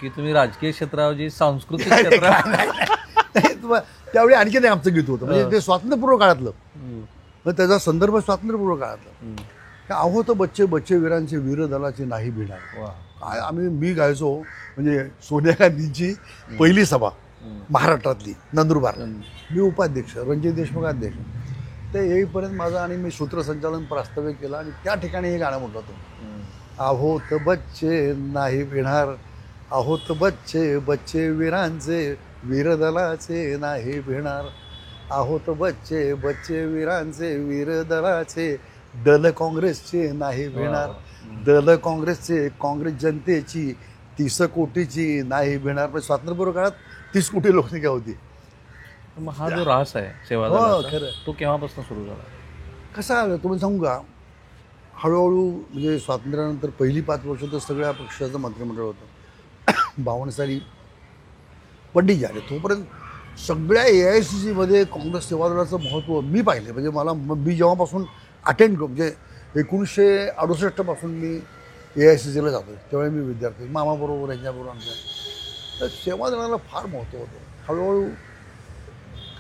की तुम्ही राजकीय क्षेत्राऐवजी सांस्कृतिक क्षेत्रात, त्यावेळी आणखी नाही आमचं गीत होतं, म्हणजे ते स्वातंत्र्यपूर्व काळातलं, त्याचा संदर्भ स्वातंत्र्यपूर्व काळातलं. आहो तर बच्चे बच्चे वीरांचे वीर दलाचे नाही भिणार. काय मी गायचो, म्हणजे सोनिया गांधींची पहिली सभा महाराष्ट्रातली नंदुरबार, मी उपाध्यक्ष, रणजित देशमुख अध्यक्ष. ते येईपर्यंत माझा आणि मी सूत्रसंचालन प्रास्ताविक केला आणि त्या ठिकाणी हे गाणं म्हटलं होतं, आहोत बच्चे नाही भिणार, आहोत बच्चे बच्चे वीरांचे वीर दलाचे नाही भिणार, आहोत बच्चे बच्चे वीरांचे वीर दलाचे दल काँग्रेसचे नाही भिणार, दल काँग्रेसचे काँग्रेस जनतेची 30 कोटीची नाही भिणार. पण स्वातंत्र्यपूर्व काळात 30 कोटी लोकसंख्या होती. मग हा जो रास आहे सेवा खरं तो केव्हापासून सुरू झाला? कसा तुम्ही सांगू का, हळूहळू म्हणजे स्वातंत्र्यानंतर पहिली 5 वर्ष तर सगळ्या पक्षाचं मंत्रिमंडळ होतं. 52 साली पंडितजी आले, तोपर्यंत सगळ्या AICC मध्ये काँग्रेस सेवादलाचं महत्त्व मी पाहिले. म्हणजे मी जेव्हापासून अटेंड करू, म्हणजे 1968 पासून मी AICCला जातो, त्यावेळी मी विद्यार्थी मामाबरोबर यांच्याबरोबर आमच्या, तर सेवादलाला फार महत्त्व होतं. हळूहळू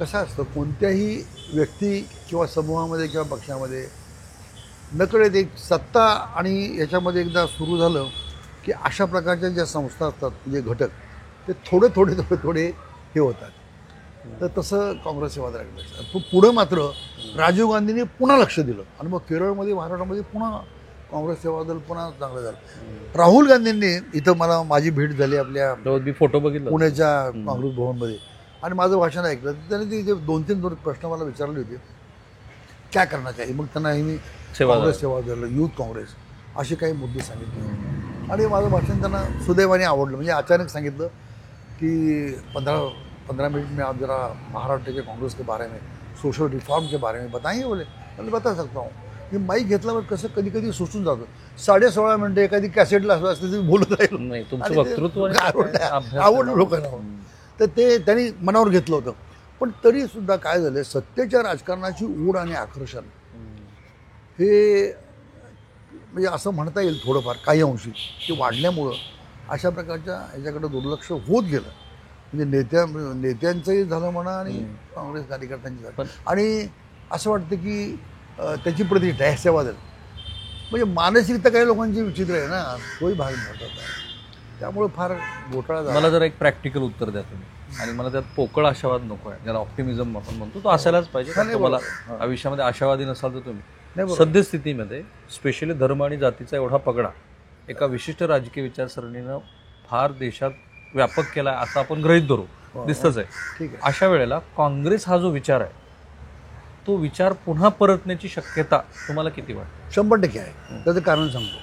कसं असतं, कोणत्याही व्यक्ती किंवा समूहामध्ये किंवा पक्षामध्ये नकळत एक सत्ता आणि याच्यामध्ये एकदा सुरू झालं की अशा प्रकारच्या ज्या संस्था असतात, म्हणजे घटक, ते थोडे हे होतात. तर तसं काँग्रेस सेवादलाकडे पुढं मात्र राजीव गांधींनी पुन्हा लक्ष दिलं आणि मग केरळमध्ये महाराष्ट्रामध्ये पुन्हा काँग्रेस सेवादल पुन्हा चांगलं झालं. राहुल गांधींनी इथं माझी भेट झाली आपल्या फोटो बघितला पुण्याच्या काँग्रेस भवनमध्ये आणि माझं भाषण ऐकलं. त्यांनी ते 2-3 प्रश्न मला विचारले होते, काय करणार चाहिए. मग त्यांना मी काँग्रेस सेवादल, युथ काँग्रेस असे काही मुद्दे सांगितले आणि माझं भाषण त्यांना सुदैवाने आवडलं. म्हणजे अचानक सांगितलं की 15 मिनट में आप जरा महाराष्ट्र के काँग्रेस के बारे में, सोशल रिफॉर्म के बारे में बताइए. बोले मैं बता सकता हूँ. मी माईक घेतल्यावर कसं कधी कधी सुचून जातं, 16.5 मिनटं एखादी कॅसेटला असं ते बोलत राहील. तुमचं वक्तृत्व आवडलं लोकांना. तर ते त्यांनी मनावर घेतलं होतं. पण तरीसुद्धा काय झालं, सत्तेच्या राजकारणाची ऊड आणि आकर्षण हे म्हणजे असं म्हणता येईल थोडंफार काही अंशी की वाढल्यामुळं अशा प्रकारच्या ह्याच्याकडे दुर्लक्ष होत गेलं. म्हणजे नेत्यांचंही झालं म्हणा आणि काँग्रेस कार्यकर्त्यांची झालं. आणि असं वाटतं की त्याची प्रतिष्ठा आहे सेवादल, म्हणजे मानसिकता काही लोकांची विचित्र आहे ना, तोही भाग महत्त्वाचा आहे. त्यामुळे फार घोटाळा झाला. मला जरा एक प्रॅक्टिकल उत्तर द्या तुम्ही, आणि मला त्यात पोकळ आशावाद नको आहे, ज्याला ऑप्टिमिझम आपण म्हणतो, तो असायलाच पाहिजे. तुम्हाला आयुष्यामध्ये आशावादी नसाल तर तुम्ही सद्यस्थितीमध्ये स्पेशली धर्म आणि जातीचा एवढा पगडा एका विशिष्ट राजकीय विचारसरणीनं फार देशात व्यापक केला असं आपण गृहीत धरू, दिसतच आहे. ठीक आहे. अशा वेळेला काँग्रेस हा जो विचार आहे तो विचार पुन्हा परतण्याची शक्यता तुम्हाला किती वाटते? 100% आहे. त्याचं कारण सांगतो.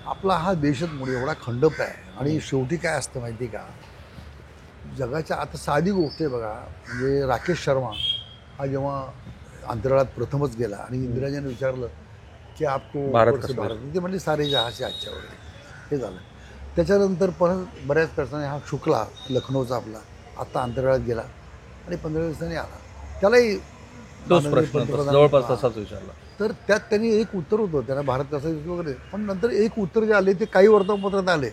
आपला हा देशच मुळे एवढा खंडप्राय आहे आणि शेवटी काय असतं माहिती का, जगाच्या आता साधी गोष्ट आहे बघा. म्हणजे राकेश शर्मा हा जेव्हा अंतराळात प्रथमच गेला आणि इंदिराजीने विचारलं की आपको भारत, ते म्हणजे सारे जहाचे आजच्या वगैरे हे झालं. त्याच्यानंतर परत बऱ्याच वर्षांनी हा शुक्ला लखनौचा आपला आत्ता अंतराळात गेला आणि 15 दिवसांनी आला. त्यालाही जवळपास तसाच विचारला. तर त्यात त्यांनी एक उत्तर होतं, त्यांना भारत कसा दिसतो वगैरे, पण नंतर एक उत्तर जे आले ते काही वर्तमानपत्रात आले,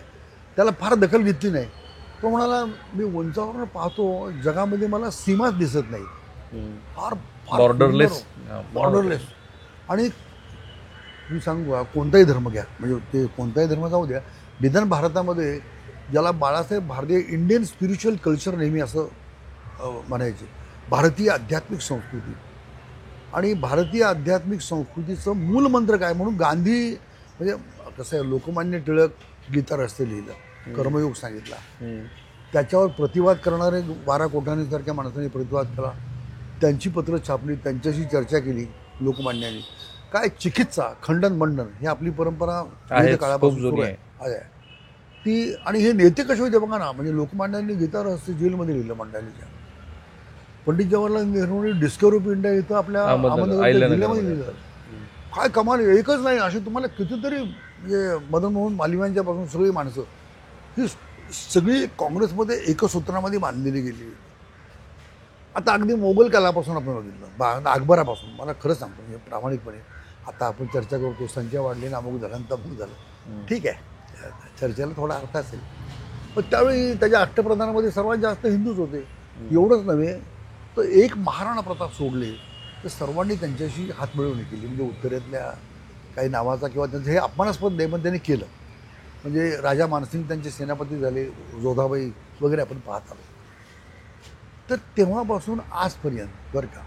त्याला फार दखल घेतली नाही. तो म्हणाला, मी उंचावरून पाहतो जगामध्ये मला सीमाच दिसत नाही, फार बॉर्डरलेस. आणि मी सांगू कोणताही धर्म घ्या, म्हणजे ते कोणताही धर्म जाऊ द्या, निदान भारतामध्ये ज्याला बाळासाहेब भारतीय इंडियन स्पिरिच्युअल कल्चर नेहमी असं म्हणायचे, भारतीय आध्यात्मिक संस्कृती. आणि भारतीय आध्यात्मिक संस्कृतीचं मूलमंत्र काय म्हणून गांधी म्हणजे कसं आहे, लोकमान्य टिळक गीता रस्ते लिहिलं, कर्मयोग सांगितला, त्याच्यावर प्रतिवाद करणारे 12 कोठाणीसारख्या माणसांनी प्रतिवाद केला, त्यांची पत्र छापली, त्यांच्याशी चर्चा केली लोकमान्यांनी. काय चिकित्सा, खंडन मंडन ही आपली परंपरा काळापासून सुरू आहे ती. आणि हे नेते कसे होते बघा ना, म्हणजे लोकमान्यांनी गीता रहस्य जेलमध्ये लिहिलं मंडालीच्या. पंडित जवाहरलाल नेहरूंनी डिस्कव्हरी ऑफ इंडिया इथं आपल्या अहमदनगर जिल्ह्यामध्ये लिहिलं. काय कमाल, एकच नाही असे तुम्हाला कितीतरी, म्हणजे मदन मोहन मालवीयांच्या पासून सगळी माणसं ही सगळी काँग्रेसमध्ये एकसूत्रामध्ये बांधलेली गेली. आता अगदी मोगल कालापासून आपण बघितलं, अकबरापासून, मला खरं सांगतो म्हणजे प्रामाणिकपणे, आता आपण चर्चा करतो संख्या वाढली ना, अमुक झालं तमुक झालं, ठीक आहे, चर्चेला थोडा अर्थ असेल, पण त्यावेळी त्याच्या अष्टप्रधानामध्ये सर्वात जास्त हिंदूच होते. एवढंच नव्हे तर एक महाराणा प्रताप सोडले तर सर्वांनी त्यांच्याशी हातमिळवणी केली. म्हणजे उत्तरेतल्या काही नावाचा किंवा त्यांचं हे अपमानास्पद नाही, पण त्यांनी केलं. म्हणजे राजा मानसिंग त्यांचे सेनापती झाले, जोधाबाई वगैरे आपण पाहत आलो. तर तेव्हापासून आजपर्यंत बरं का,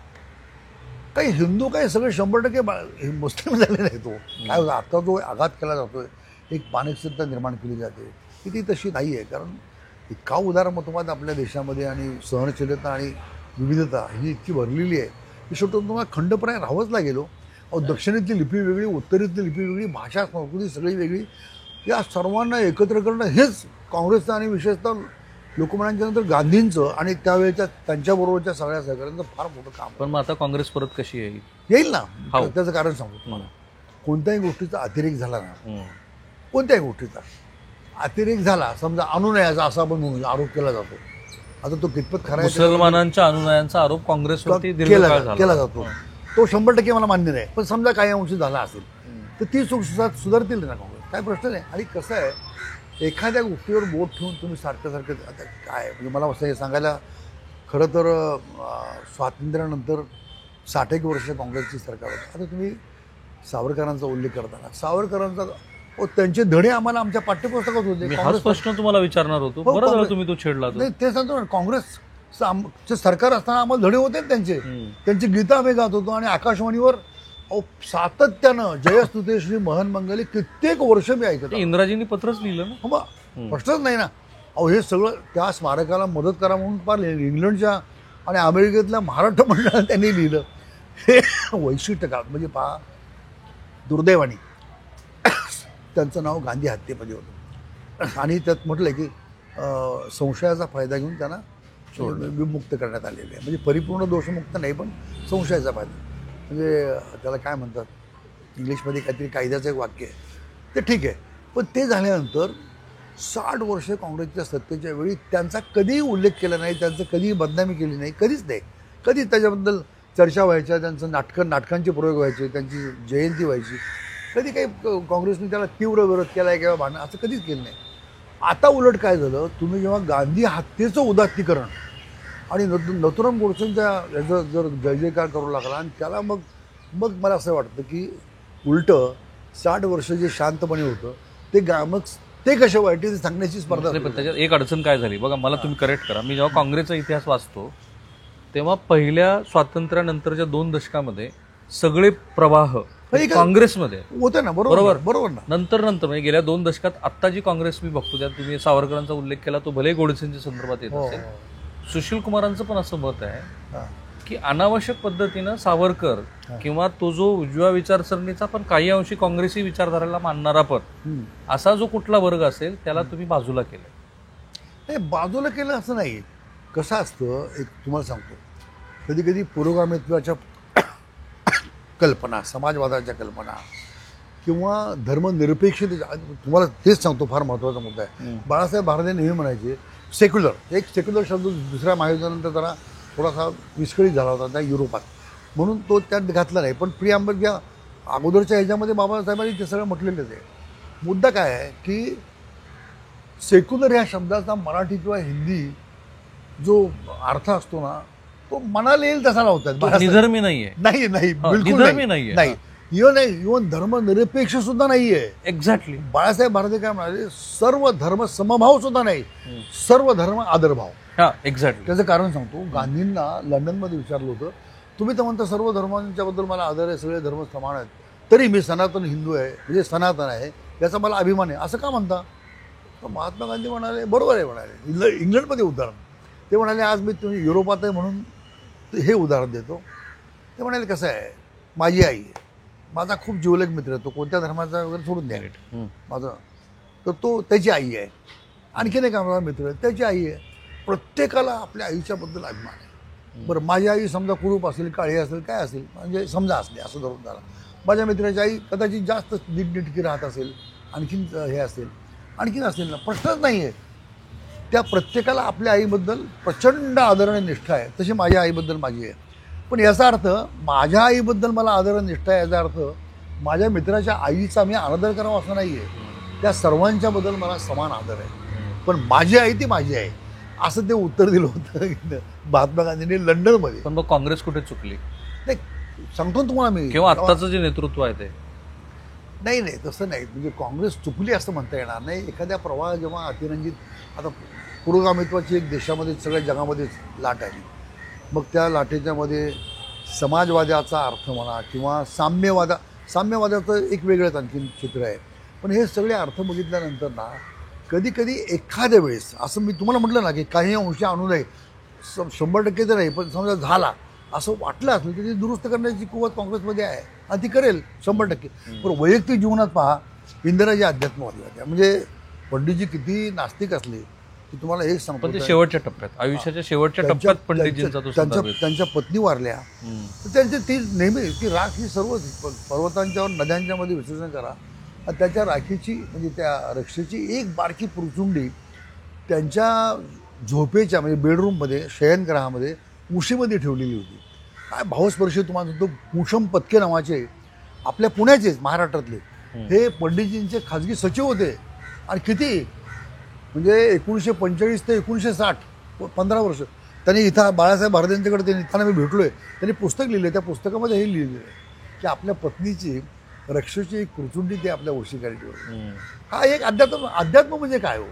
काही हिंदू काही सगळे 100% मुस्लिम झाले नाही. तो काय होतं, आता जो आघात केला जातोय, एक मानसिकता निर्माण केली जाते की ती तशी नाही आहे. कारण इतका उदारमतवाद आपल्या देशामध्ये आणि सहनशीलता आणि विविधता ही इतकी भरलेली आहे की शेवटी तुम्हाला खंडप्राय राहावंच लागेल. दक्षिणेतली लिपी वेगळी, उत्तरेतली लिपी वेगळी, भाषा संस्कृती सगळी वेगळी, या सर्वांना एकत्र करणं हेच काँग्रेसचं आणि विशेषतः लोकमान्यांच्या नंतर गांधींचं आणि त्यावेळेच्या त्यांच्याबरोबरच्या सगळ्या सहकाऱ्यांचं फार मोठं काम. पण मग आता काँग्रेस परत कशी येईल ना, त्याचं कारण सांगतो तुम्हाला. कोणत्याही गोष्टीचा अतिरेक झाला ना, कोणत्याही गोष्टीचा अतिरेक झाला, समजा अनुनयाचा असा आपण म्हणून आरोप केला जातो. आता तो कितपत खरा आहे, मुसलमानांच्या अनुनयांचा आरोप काँग्रेसवरती केला जातो, तो 100% मला मान्य नाही. पण समजा काही अंशी झाला असेल तर ती चूक सुधारतील ना काँग्रेस, काय प्रश्न नाही. आणि कसं आहे, एखाद्या गोष्टीवर बोट ठेवून तुम्ही सारखं आता काय, म्हणजे मला असं हे सांगायला, खरं तर स्वातंत्र्यानंतर 60 वर्ष काँग्रेसची सरकार होती. आता तुम्ही सावरकरांचा उल्लेख करताना, सावरकरांचा त्यांचे धडे आम्हाला आमच्या पाठ्यपुस्तकात होते. हाच प्रश्न तुम्हाला विचारणार होतो, बरं झालं तुम्ही तो छेडला. नाही, ते सांगतो ना, काँग्रेस सरकार असताना आम्हाला धडे होते त्यांचे, त्यांची गीता आम्ही गात होतो. आणि आकाशवाणीवर सातत्यानं जयस्तुते श्री महन मंगली कित्येक वर्ष मी ऐकत. इंद्राजींनी पत्रच लिहिलं ना, मग प्रश्नच नाही ना. हे सगळं त्या स्मारकाला मदत करा म्हणून फार इंग्लंडच्या आणि अमेरिकेतल्या महाराष्ट्र मंडळाला त्यांनी लिहिलं. हे वैशिष्ट्य का, म्हणजे पहा, दुर्दैवानी त्यांचं नाव गांधी हत्येमध्ये होतं. आणि त्यात म्हटलं की संशयाचा फायदा घेऊन त्यांना विमुक्त करण्यात आलेले आहे. म्हणजे परिपूर्ण दोषमुक्त नाही, पण संशयाचा फायदा, म्हणजे त्याला काय म्हणतात इंग्लिशमध्ये, काहीतरी कायद्याचं एक वाक्य आहे ते, ठीक आहे. पण ते झाल्यानंतर 60 वर्ष काँग्रेसच्या सत्तेच्या वेळी त्यांचा कधीही उल्लेख केला नाही, त्यांचं कधीही बदनामी केली नाही, कधीच नाही. कधीच त्याच्याबद्दल चर्चा व्हायच्या, त्यांचं नाटकांचे प्रयोग व्हायचे, त्यांची जयंती व्हायची, कधी काही काँग्रेसने त्याला तीव्र विरोध केला आहे किंवा भांडण असं कधीच केलं नाही. आता उलट काय झालं, तुम्ही जेव्हा गांधी हत्येचं उदात्तीकरण आणि नथुराम गोडसेंच्या याचं जर जय जयकार करू लागला, आणि त्याला मग मला असं वाटतं की उलटं 60 वर्ष जे शांतपणे होतं ते मग ते कशा वाईट ते सांगण्याची स्पर्धा. पण त्याच्यात एक अडचण काय झाली बघा, मला तुम्ही करेक्ट करा. मी जेव्हा काँग्रेसचा इतिहास वाचतो तेव्हा पहिल्या स्वातंत्र्यानंतरच्या 2 दशकामध्ये सगळे प्रवाह काँग्रेसमध्ये होते ना, बरोबर ना. नंतर म्हणजे गेल्या 2 दशकात आत्ता जी काँग्रेस मी बघतो, त्यात तुम्ही सावरकरांचा उल्लेख केला, तो भले गोडसेंच्या संदर्भात येत असेल. सुशील कुमारांचं पण असं मत आहे की अनावश्यक पद्धतीनं सावरकर किंवा तो जो उजव्या विचारसरणीचा पण काही अंशी काँग्रेसी विचारधाराला मानणारा पण असा जो कुठला वर्ग असेल त्याला तुम्ही बाजूला केलं. नाही, बाजूला केलं असं नाही. कसं असतं, एक तुम्हाला सांगतो, कधी कधी पुरोगामित्वाच्या कल्पना, समाजवादाच्या कल्पना किंवा धर्मनिरपेक्षतेच्या, तुम्हाला तेच सांगतो, फार महत्त्वाचा मुद्दा आहे. बाळासाहेब भारते नेहमी म्हणायचे सेक्युलर, एक सेक्युलर शब्द दुसऱ्या महायुद्धानंतर जरा थोडासा विस्कळीत झाला होता त्या युरोपात, म्हणून तो त्यात घातला नाही. पण प्रियांबलच्या अगोदरच्या ह्याच्यामध्ये बाबासाहेबांनी ते सगळं म्हटलेलंच आहे. मुद्दा काय आहे की सेक्युलर ह्या शब्दाचा मराठी किंवा हिंदी जो अर्थ असतो ना, तो मनाला येईल तसा लावतात. निधर्मी नाहीये, नाही बिलकुल नाही. इव्हन धर्मनिरपेक्ष सुद्धा नाही आहे. एक्झॅक्टली. बाळासाहेब भारते काय म्हणाले, सर्व धर्म समभाव सुद्धा नाही, सर्व धर्म आदरभाव. हां, एक्झॅक्टली. त्याचं कारण सांगतो. गांधींना लंडनमध्ये विचारलं होतं, तुम्ही तर म्हणता सर्व धर्मांच्याबद्दल मला आदर आहे, सगळे धर्म समान आहेत, तरी मी सनातन हिंदू आहे, म्हणजे सनातन आहे, याचा मला अभिमान आहे, असं का म्हणता? तर महात्मा गांधी म्हणाले, बरोबर आहे म्हणाले. इंग्लंडमध्ये उदाहरण ते म्हणाले, आज मी तुम्ही युरोपात आहे म्हणून हे उदाहरण देतो. ते म्हणाले, कसं आहे, माझी आई आहे, माझा खूप जिवलग मित्र आहे, तो कोणत्या धर्माचा वगैरे सोडून द्या माझा, तर तो त्याची आई आहे. आणखीन एक आम्हाला मित्र आहे, त्याची आई आहे. प्रत्येकाला आपल्या आईच्याबद्दल अभिमान आहे. बरं, माझी आई समजा कुरूप असेल, काळी असेल, काय असेल, म्हणजे समजा असले असं धरून झाला. माझ्या मित्राची आई कदाचित जास्त नीटनेटकी राहत असेल, आणखीन हे असेल, आणखीन असेल ना, प्रश्नच नाही आहे. त्या प्रत्येकाला आपल्या आईबद्दल प्रचंड आदर आणि निष्ठा आहे, तशी माझ्या आईबद्दल माझी आहे. पण याचा अर्थ माझ्या आईबद्दल मला आदर आणि निष्ठा आहे, याचा अर्थ माझ्या मित्राच्या आईचा मी आदर करावा असं नाही आहे. त्या सर्वांच्याबद्दल मला समान आदर आहे, पण माझी आई ती माझी आहे, असं ते उत्तर दिलं होतं महात्मा गांधींनी लंडनमध्ये. पण मग काँग्रेस कुठे चुकली? नाही, सांगतो ना तुम्हाला मी. किंवा आत्ताचं जे नेतृत्व आहे ते. नाही तसं नाही, म्हणजे काँग्रेस चुकली असं म्हणता येणार नाही. एखाद्या प्रवाह जेव्हा अतिरंजित, आता पुरोगामित्वाची एक देशामध्ये सगळ्या जगामध्येच लाट आली, मग त्या लाटेच्यामध्ये समाजवादाचा अर्थ म्हणा किंवा साम्यवादाचं एक वेगळंच आणखीन चित्र आहे. पण हे सगळे अर्थ बघितल्यानंतर ना, कधी कधी एखाद्या वेळेस असं मी तुम्हाला म्हटलं ना की काही अंशी अनुनय 100% तर नाही, पण समजा झाला असं वाटलं असेल तर ती दुरुस्त करण्याची कुवत काँग्रेसमध्ये आहे आणि ती करेल 100%. पण वैयक्तिक जीवनात पहा, इंदिराजी अध्यात्मवादी होत्या. म्हणजे पंडितजी किती नास्तिक असले की तुम्हाला एक सांगतो, पण ते शेवटच्या टप्प्यात, आयुष्याच्या शेवटच्या टप्प्यात पंडितजींचा तो संदर्भ आहे. त्यांच्या पत्नी वारल्या, तर त्यांची ती नेहमी ती राख ही सर्व पर्वतांच्यावर नद्यांच्या मध्ये विसर्जन करा. आणि त्याच्या राखीची म्हणजे त्या रक्षेची एक बारकी पुरचुंडी त्यांच्या झोपेच्या म्हणजे बेडरूममध्ये, शयनगृहामध्ये उशीमध्ये ठेवलेली होती. काय भावस्पर्शी तुम्हाला सांगतो. कुशम पत्के नावाचे आपल्या पुण्याचेच, महाराष्ट्रातले हे पंडितजींचे खाजगी सचिव होते. आणि किती म्हणजे 1945 ते 1960 15 वर्ष त्यांनी इथं बाळासाहेब भारतेंच्याकडे त्यांनी त्यांना मी भेटलोय. त्यांनी पुस्तक लिहिलं, त्या पुस्तकामध्ये हे लिहिलेलं आहे की आपल्या पत्नीची रक्षेची एक पुरचुंडी ते आपल्या उशीखाली ठेवली. हा एक अध्यात्म म्हणजे काय हो?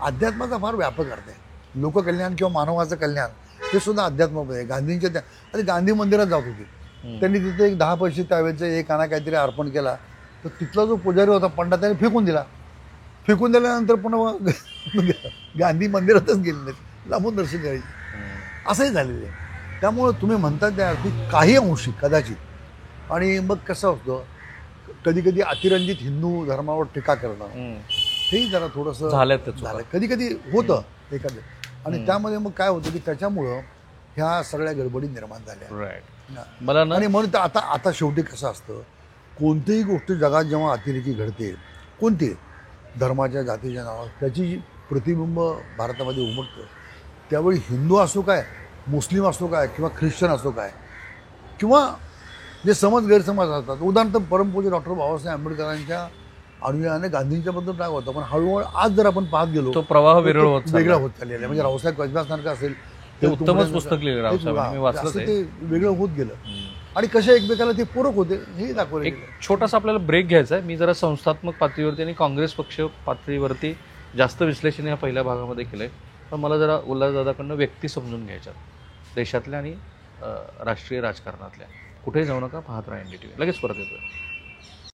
अध्यात्माचा फार व्यापक अर्थ आहे. लोककल्याण किंवा मानवाचं कल्याण हे सुद्धा अध्यात्मामध्ये आहे. गांधींच्या त्या आणि गांधी मंदिरात जात होते, त्यांनी तिथे एक 10 पैसे त्यावेळेचे एक आणा काहीतरी अर्पण केला, तर तिथला जो पुजारी होता पंडित त्याने फेकून दिला. फेकून दिल्यानंतर पुन्हा गांधी मंदिरातच गेले नाहीत, लांबून दर्शन करायचे, असंही झालेलं आहे. त्यामुळं तुम्ही म्हणता त्या अर्थी काही अंशी कदाचित. आणि मग कसं असतं, कधी कधी अतिरंजित हिंदू धर्मावर टीका करणं हेही जरा थोडंसं झालं, कधी कधी होतं एखादं. आणि त्यामध्ये मग काय होतं की त्याच्यामुळं ह्या सगळ्या गडबडी निर्माण झाल्या. मला ना, आणि म्हणून आता शेवटी कसं असतं, कोणतीही गोष्ट जगात जेव्हा अतिरेकी घडते, कोणती धर्माच्या जातीच्या नावावर, त्याची जी प्रतिबिंब भारतामध्ये उमटतं, त्यावेळी हिंदू असो काय, मुस्लिम असो काय, किंवा ख्रिश्चन असो काय, किंवा जे समज गैरसमज असतात. उदाहरणार्थ परमपूज्य डॉक्टर बाबासाहेब आंबेडकरांच्या अनुयायाने गांधींच्याबद्दल काय होतं, पण हळूहळू आज जर आपण पाहत गेलो तो प्रवाह वेगळा होत चाललेला आहे. म्हणजे रावसाहेब कसब्यासारखं असेल, ते उत्तमच पुस्तक लिहिलं रावसाहेबांनी, मी वाचलं ते वेगळं होत गेलं. आणि कशा एकमेकाला ते पूरक होते हे दाखवलं. एक छोटासा आपल्याला ब्रेक घ्यायचा आहे. मी जरा संस्थात्मक पातळीवरती आणि काँग्रेस पक्ष पातळीवरती जास्त विश्लेषण या पहिल्या भागामध्ये केलं आहे. पण मला जरा उल्हासदादाकडनं व्यक्ती समजून घ्यायच्या, देशातल्या आणि राष्ट्रीय राजकारणातल्या. कुठेही जाऊ नका, पाहत राहा NDTV. लगेच परत येतोय.